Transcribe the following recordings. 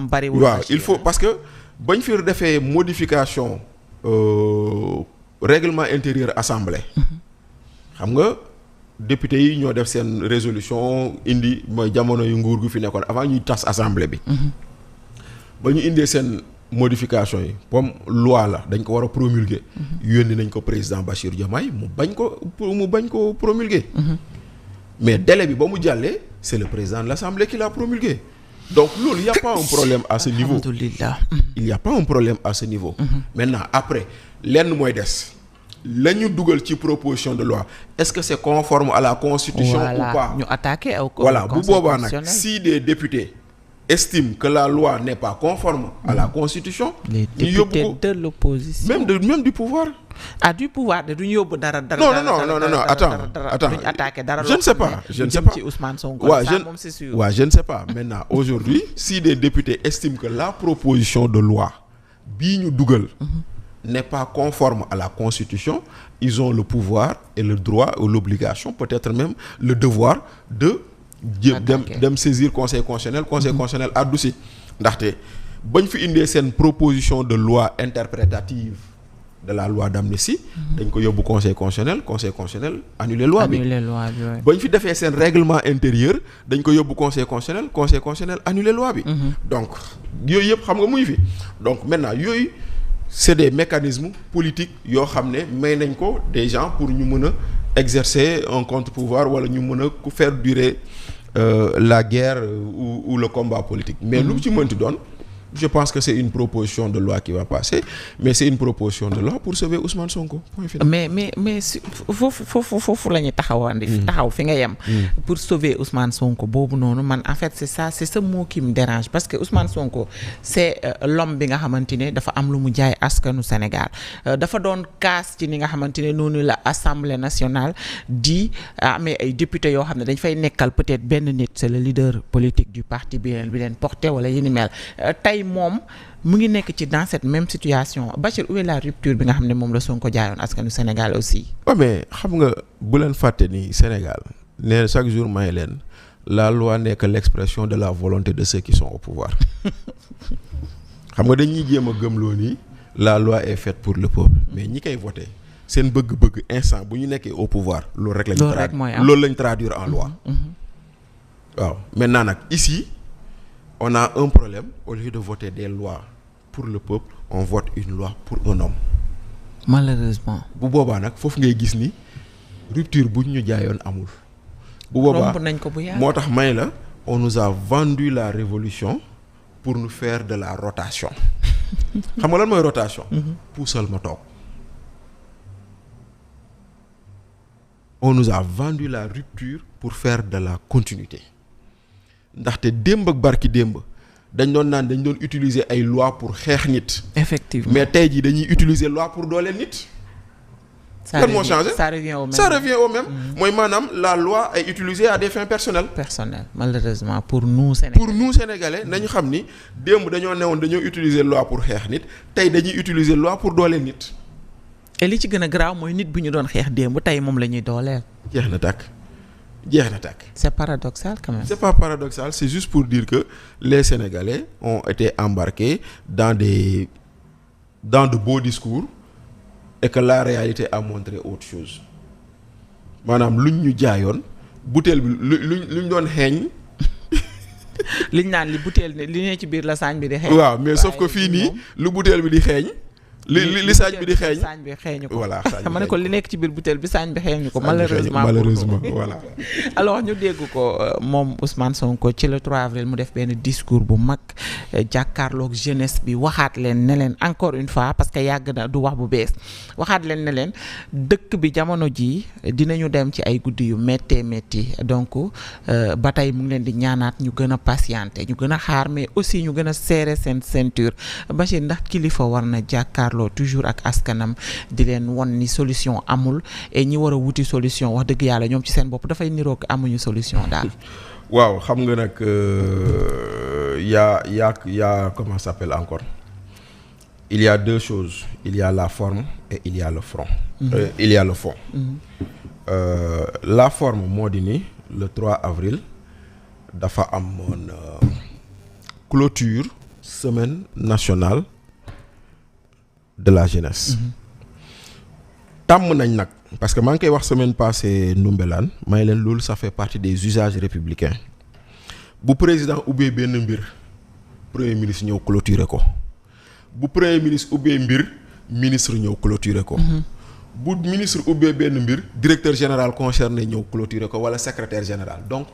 bariwul. waaw il faut parce que bañ fi defee modification règlement intérieur assemblée. xam nga député yi ñoo def seen résolution indi mooy jamono yu nguur gu fi nekkoon avant ñuy tas assemblée bi. ba ñu indee seen modification yi comme loi la dañ ko war a promulguer. yónni nañ ko président Bassirou Diomaye mu bañ ko promulguer. mais délai bi ba mu jàllee c'est le président de l'Assemblée qui l'a promulgué. donc loolu y a pas un problème à ce niveau. Alhamdulillah. il y a pas un problème à ce niveau. maintenant après lenn mooy des la ñu dugal ci proposition de loi est-ce que c'est conforme à la constitution ou pas. ñu attaqué au voilà bu boobaa nag si des députés estiment que la loi n'est pas conforme à la constitution. les députés de l'opposition même du pouvoir. du pouvoir de duñu yóbbu dara. non attends duñu attaqué dara. je ne sais pas ci Ousmane Sonko. moom c'est sûr. je ne sais pas maintenant aujourd'hui si des députés estiment que la proposition de loi bii ñu dugal. n'est pas conforme à la constitution, ils ont le pouvoir et le droit ou l'obligation, peut-être même le devoir de dem saisir conseil constitutionnel addu si ndaxte bañ fi indee seen proposition de loi interprétative de la loi d'amnistie dañ ko yóbbu conseil constitutionnel annuler loi bi bañ fi defee seen règlement intérieur dañ ko yóbbu conseil constitutionnel annuler loi bi donc yooyu yëpp xam nga muy fi donc maintenant yooyu c'est des mécanismes politiques yoo xam ne may nañ ko des gens pour ñu mën a exercer un contre-pouvoir wala ñu mën a faire durer la guerre ou le combat politique mais lu ci mënti doon je pense que c'est une proposition de loi qui va passer mais c'est une proposition de loi pour sauver Ousmane Sonko point final. mais foofu la ñuy taxaw fi nga yem. pour sauver Ousmane Sonko boobu noonu man en fait c'est ce mot qui me dérange parce que Ousmane Sonko c'est l'homme bi nga xamante ne dafa am lu mu jaay askanu Sénégal dafa doon kaas ci ni nga xamante ne noonu la Assemblée nationale di amee ay députés yoo xam ne dañ fay nekkal peut-être benn nit c'est le leader politique du parti bi leen porté wala yi ni mel tey moom mu ngi nekk ci dans cette même situation Bachir où est la rupture bi nga xam ne moom la Sonko jaayoon askanu Sénégal aussi. waaw mais xam nga bu leen fàtte ni Sénégal nee chaque jour may leen la loi n'est que l'expression de la volonté de ceux qui sont au pouvoir xam nga dañuy jéem a gëmloo ni la loi est faite pour le peuple mais ñi koy voter seen bëgg-bëgg instant bu ñu nekkee au pouvoir loolu rek lañ traduire en loi. waaw maintenant nag ici. on a un problème au lieu de voter des lois pour le peuple on vote une loi pour un homme. malheureusement. bu boobaa nag foofu ngay gis ni rupture bu ñu jaayoon amul. bu boobaa romb nañ ko bu yàgg moo tax may la on nous a vendu la révolution pour nous faire de la rotation. xam nga lan mooy rotation. puusal ma toog. on nous a vendu la rupture pour faire de la continuité. ndaxte démb ak barki démb dañ doon utiliser ay loi pour xeex nit. effectivement mais tey jii dañuy utiliser loi pour dooleel nit. ça moo changé ça revient au même. mooy maanaam la loi est utilisée à des fins personnelles. malheureusement pour nous Sénégalais nañu xam ni démb dañoo newoon dañoo utiliser loi pour xeex nit tey dañuy utiliser loi pour dooleel nit. et li ci gën a graaw mooy nit bu ñu doon xeex démb tey moom la ñuy dooleel. jeex na tàkk. C'est paradoxal quand même. C'est pas paradoxal, c'est juste pour dire que les Sénégalais ont été embarqués dans de beaux discours et que la réalité a montré autre chose. maanaam luñ ñu jaayoon butéel bi luñ doon xeeñ. liñ naan li butéel li ne ci biir la saañ bi di xeeñ. waaw mais sauf que fii nii lu butéel bi di xeeñ. li saañ bi di xeeñ saañ bi xeeñu ko voilà ma ne ko li nekk ci biir butéel bi saañ bi xeeñu ko malheureusement voilà alors ñu dégg ko moom Ousmane Sonko ci le 3 avril mu def benn discours bu mag jàkkaarloog jeunesse bi waxaat leen ne leen encore une fois parce que yàgg na du wax bu bees waxaat leen ne leen dëkk bi jamono ji dinañu dem ci ay guddi yu méttee métti donc ba tey mu ngi leen di ñaanaat ñu gën a patienter ñu gën a xaar mais aussi ñu gën a serrer seen ceinture Bachir ndax kilifa war na jàkkaarloo toujours ak askanam di leen won ni solution amul et ñi war a wuti solution wax dëgg yàlla ñoom ci seen bopp dafay niroog amuñu solution daal. waaw xam nga nag y a comment ça s'appelle encore il y a deux choses il y a la forme et il y a le fond. Il y a le fond. La forme moo di ni le 3 avril dafa amoon clôture semaine nationale de la jeunesse. tàmm nañ nag parce que maa ngi koy wax semaine passée Ndoumbelane may leen loolu ça fait partie des usages républicains bu président ubbee benn mbir premier ministre ñëw clôturer ko bu premier ministre ubbee mbir ministre ñëw clôturer ko. bu ministre ubbee benn mbir directeur général concerné ñëw clôturer ko wala secrétaire général donc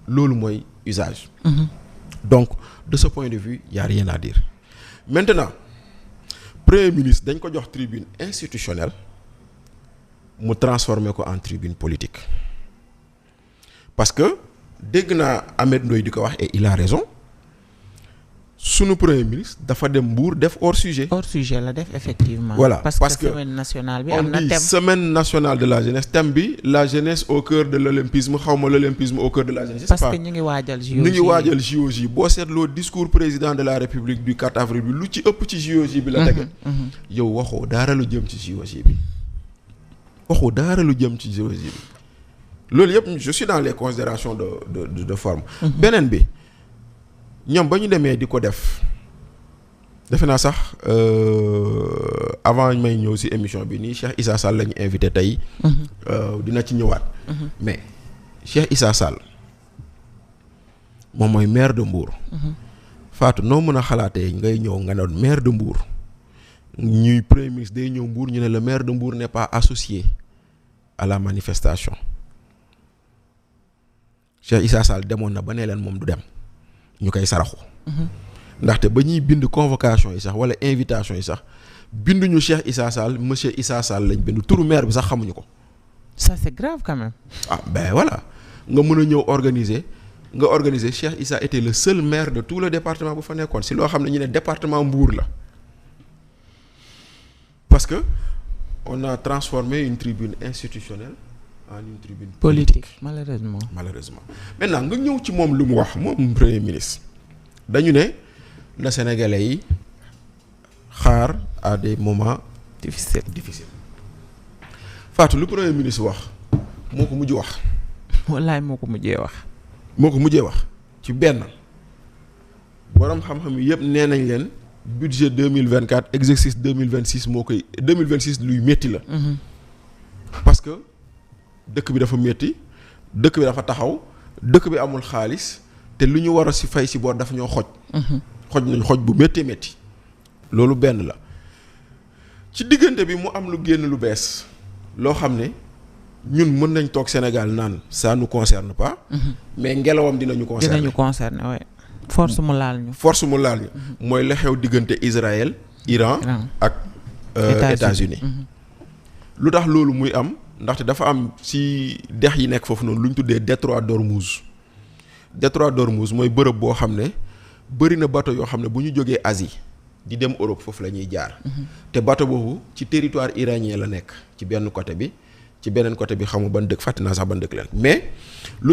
loolu mooy usage. Donc de ce point de vue il y a rien à dire maintenant premier ministre dañ ko jox tribune institutionnelle mu transformer ko en tribune politique parce que dégg naa Ahmed Ndoye di ko wax et il a raison sunu premier ministre dafa dem Mbour def hors sujet. hors sujet la def effectivement. Voilà parce que semaine nationale bi am na on dit thème. semaine nationale de la jeunesse thème bi la jeunesse au cœur de l'olympisme xawma l'olympisme au cœur de la jeunesse. parce que ñu ngi waajal JOJ. ñu ngi waajal JOJ boo seetloo discours président de la république du 4 avril bi lu ci ëpp ci JOJ bi la tege. yow waxoo dara lu jëm ci JOJ bi. waxoo dara lu jëm ci JOJ bi loolu yëpp je suis dans les considérations de forme. beneen bi ñoom ba ñu demee di ko def defe naa sax avant may ñëw ci émission bi nii Cheikh Issa Sall la ñu invité tey. dina ci ñëwaat. mais Cheikh Issa Sall moom mooy maire de Mbour. Fatou noo mën a xalaatee ngay ñëw nga doon maire de Mbour ñuy premier ministre day ñëw Mbour ñu ne le maire de Mbour n'est pas associé à la manifestation Cheikh Issa Sall demoon na ba ne leen moom du dem ñu koy saraxu. ndaxte ba ñuy bind convocation yi sax wala invitation yi sax binduñu Cheikh Issa Sall monsieur Issa Sall lañ bind turu maire bi sax xamuñu ko. ça c'est grave quand même. ah ben voilà nga mën a ñëw organiser Cheikh Issa était le seul maire de tout le département bu fa nekkoon si loo xam ne ñu ne département Mbour la parce que on a transformé une tribune institutionnelle en une tribune politique malheureusement. maintenant nga ñëw ci moom lu mu wax moom premier ministre dañu ne na Sénégalais yi xaar à des moments difficiles Fatou lu premier ministre wax moo ko mujj wax. wallaay moo ko mujjee wax. ci benn borom xam-xam yi yëpp nee nañ leen budget 2024 exercice 2026 moo koy 2026 luy métti la. parce que dëkk bi dafa métti dëkk bi dafa taxaw dëkk bi amul xaalis te lu ñu war a si fay si boor dafa ñoo xoj. xoj nañ xoj bu méttee métti. loolu benn la ci diggante bi mu am lu génn lu bees loo xam ne ñun mën nañ toog Sénégal naan ça nous concerne pas. mais ngelawam dinañu concerner. oui. force mu laal ñu. mooy la xew diggante Israël Iran ak États-Unis lu tax loolu muy am ndaxte dafa am ci dex yi nekk foofu noonu lu ñu tuddee détroit d'Ormuz mooy bërëb boo xam ne bëri na bateau yoo xam ne bu ñu jógee Asie di dem Europe foofu la ñuy jaar. te bateau boobu ci territoire iranien la nekk ci benn côté bi ci beneen côté bi xamu ban dëkk fàtte naa sax ban dëkk leen mais lu